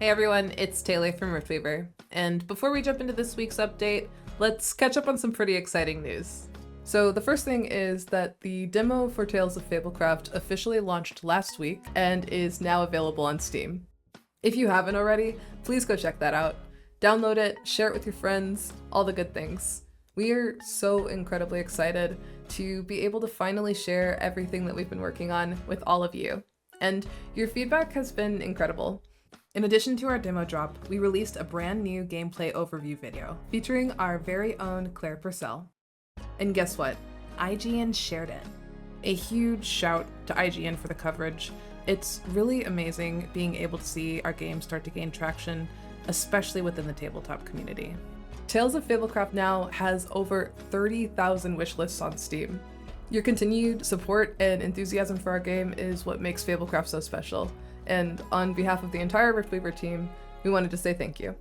Hey everyone, it's Taylor from Riftweaver, and before we jump into this week's update, let's catch up on some pretty exciting news. So the first thing is that the demo for Tales of Fablecraft officially launched last week and is now available on Steam. If you haven't already, please go check that out. Download it, share it with your friends, all the good things. We are so incredibly excited to be able to finally share everything that we've been working on with all of you. And your feedback has been incredible. In addition to our demo drop, we released a brand new gameplay overview video featuring our very own Claire Purcell. And guess what? IGN shared it. A huge shout to IGN for the coverage. It's really amazing being able to see our game start to gain traction, especially within the tabletop community. Tales of Fablecraft now has over 30,000 wishlists on Steam. Your continued support and enthusiasm for our game is what makes Fablecraft so special. And on behalf of the entire Riftweaver team, we wanted to say thank you.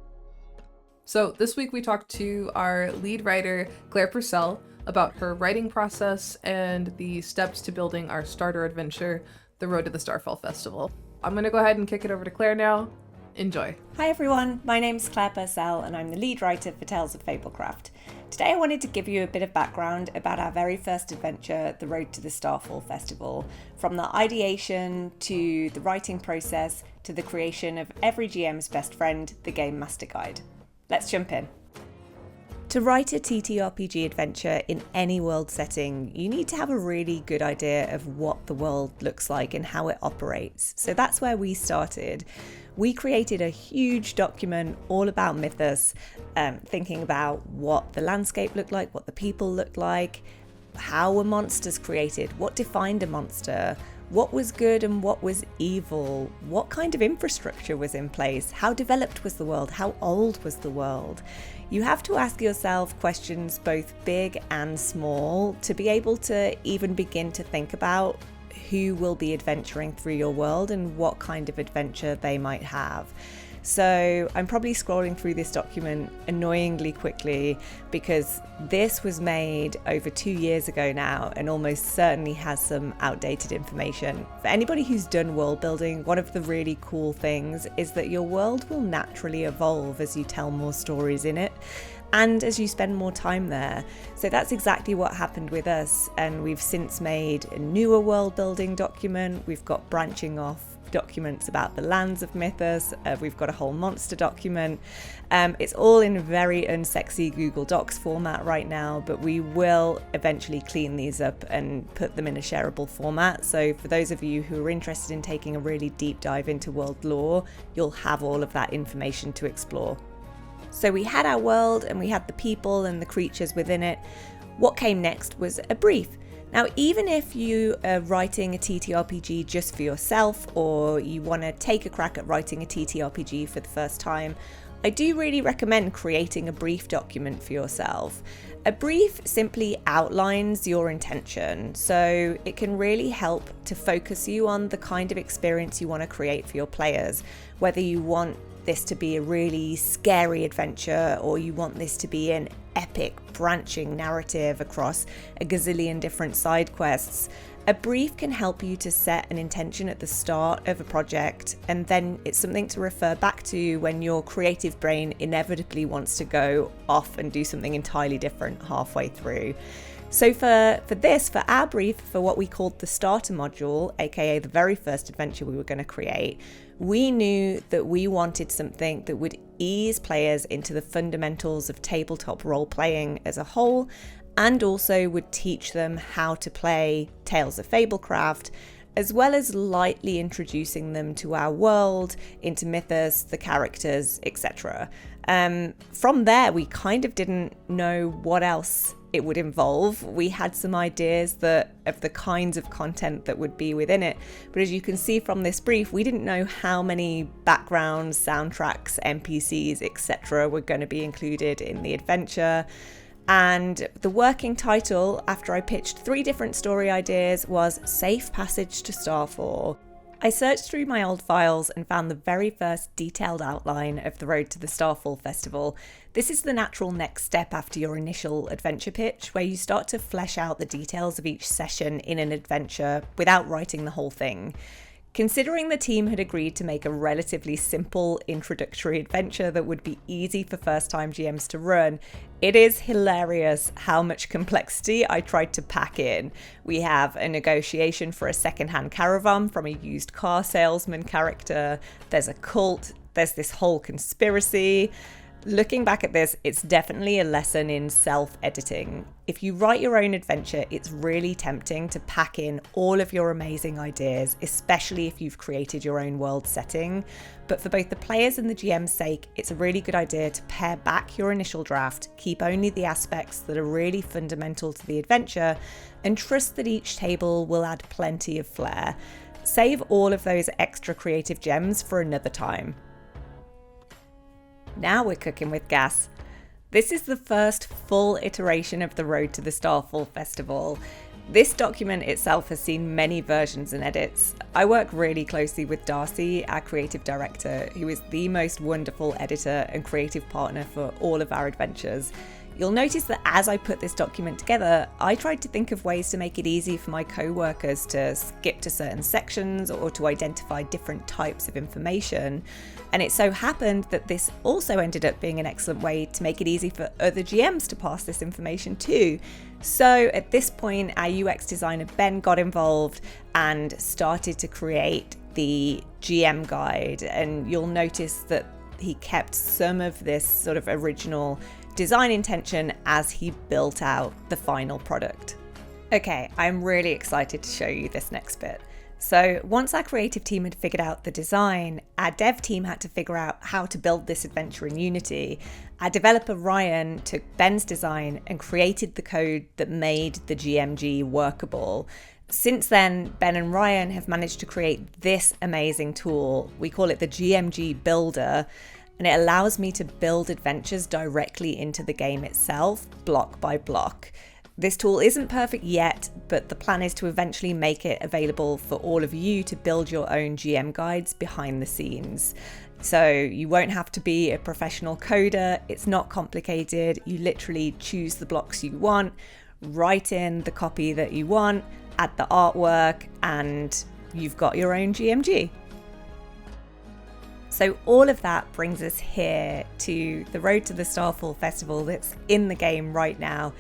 So this week we talked to our lead writer, Claire Purcell, about her writing process and the steps to building our starter adventure, The Road to the Starfall Festival. I'm going to go ahead and kick it over to Claire now. Enjoy. Hi everyone, my name's Claire Purcell and I'm the lead writer for Tales of Fablecraft. Today I wanted to give you a bit of background about our very first adventure, The Road to the Starfall Festival, from the ideation to the writing process to the creation of every GM's best friend, the Game Master Guide. Let's jump in. To write a TTRPG adventure in any world setting, you need to have a really good idea of what the world looks like and how it operates. So that's where we started. We created a huge document all about Mythos, thinking about what the landscape looked like, what the people looked like, how were monsters created, what defined a monster, what was good and what was evil, what kind of infrastructure was in place, how developed was the world, how old was the world. You have to ask yourself questions both big and small to be able to even begin to think about who will be adventuring through your world and what kind of adventure they might have. So I'm probably scrolling through this document annoyingly quickly because this was made over 2 years ago now and almost certainly has some outdated information. For anybody who's done world building, one of the really cool things is that your world will naturally evolve as you tell more stories in it and as you spend more time there. So that's exactly what happened with us, and we've since made a newer world building document. We've got branching off documents about the lands of Mythos. We've got a whole monster document. It's all in very unsexy Google Docs format right now, but we will eventually clean these up and put them in a shareable format. So for those of you who are interested in taking a really deep dive into world lore, you'll have all of that information to explore. So we had our world and we had the people and the creatures within it. What came next was a brief. Now, even if you are writing a TTRPG just for yourself, or you want to take a crack at writing a TTRPG for the first time, I do really recommend creating a brief document for yourself. A brief simply outlines your intention, so it can really help to focus you on the kind of experience you want to create for your players, whether you want this to be a really scary adventure or you want this to be an epic branching narrative across a gazillion different side quests. A brief can help you to set an intention at the start of a project, and then it's something to refer back to when your creative brain inevitably wants to go off and do something entirely different halfway through. So for our brief, for what we called the starter module, aka the very first adventure we were going to create, we knew that we wanted something that would ease players into the fundamentals of tabletop role-playing as a whole, and also would teach them how to play Tales of Fablecraft, as well as lightly introducing them to our world, into Mythos, the characters, etc. From there, we kind of didn't know what else it would involve. We had some ideas of the kinds of content that would be within it, but as you can see from this brief, we didn't know how many backgrounds, soundtracks, NPCs, etc. were going to be included in the adventure. And the working title, after I pitched 3 different story ideas, was Safe Passage to Starfall. I searched through my old files and found the very first detailed outline of The Road to the Starfall Festival. This is the natural next step after your initial adventure pitch, where you start to flesh out the details of each session in an adventure without writing the whole thing. Considering the team had agreed to make a relatively simple introductory adventure that would be easy for first-time GMs to run, it is hilarious how much complexity I tried to pack in. We have a negotiation for a second-hand caravan from a used car salesman character, there's a cult, there's this whole conspiracy. Looking back at this, it's definitely a lesson in self-editing. If you write your own adventure, it's really tempting to pack in all of your amazing ideas, especially if you've created your own world setting. But for both the players and the GM's sake, it's a really good idea to pare back your initial draft, keep only the aspects that are really fundamental to the adventure, and trust that each table will add plenty of flair. Save all of those extra creative gems for another time. Now we're cooking with gas. This is the first full iteration of the Road to the Starfall Festival. This document itself has seen many versions and edits. I work really closely with Darcy, our creative director, who is the most wonderful editor and creative partner for all of our adventures. You'll notice that as I put this document together, I tried to think of ways to make it easy for my co-workers to skip to certain sections or to identify different types of information. And it so happened that this also ended up being an excellent way to make it easy for other GMs to pass this information too. So at this point, our UX designer Ben got involved and started to create the GM guide. And you'll notice that he kept some of this sort of original design intention as he built out the final product. Okay, I'm really excited to show you this next bit. So once our creative team had figured out the design, our dev team had to figure out how to build this adventure in Unity. Our developer Ryan took Ben's design and created the code that made the GMG workable. Since then, Ben and Ryan have managed to create this amazing tool. We call it the GMG Builder, and it allows me to build adventures directly into the game itself, block by block. This tool isn't perfect yet, but the plan is to eventually make it available for all of you to build your own GM guides behind the scenes. So you won't have to be a professional coder, it's not complicated, you literally choose the blocks you want, write in the copy that you want, add the artwork, and you've got your own GMG. So all of that brings us here to the Road to the Starfall Festival that's in the game right now.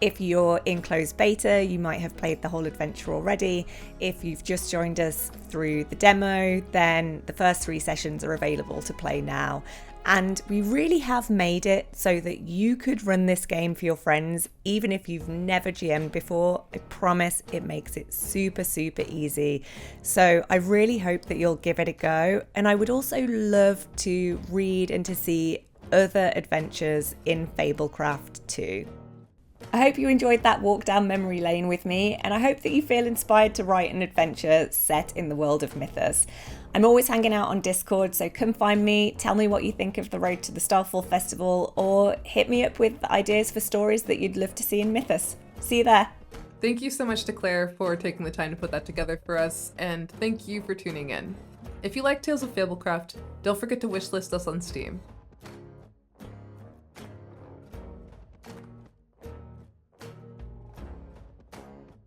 If you're in closed beta, you might have played the whole adventure already. If you've just joined us through the demo, then the first 3 sessions are available to play now. And we really have made it so that you could run this game for your friends, even if you've never GM'd before. I promise it makes it super, super easy. So I really hope that you'll give it a go. And I would also love to read and to see other adventures in Fablecraft too. I hope you enjoyed that walk down memory lane with me, and I hope that you feel inspired to write an adventure set in the world of Mythos. I'm always hanging out on Discord, so come find me, tell me what you think of the Road to the Starfall Festival, or hit me up with ideas for stories that you'd love to see in Mythos. See you there. Thank you so much to Claire for taking the time to put that together for us, and thank you for tuning in. If you like Tales of Fablecraft, don't forget to wishlist us on Steam.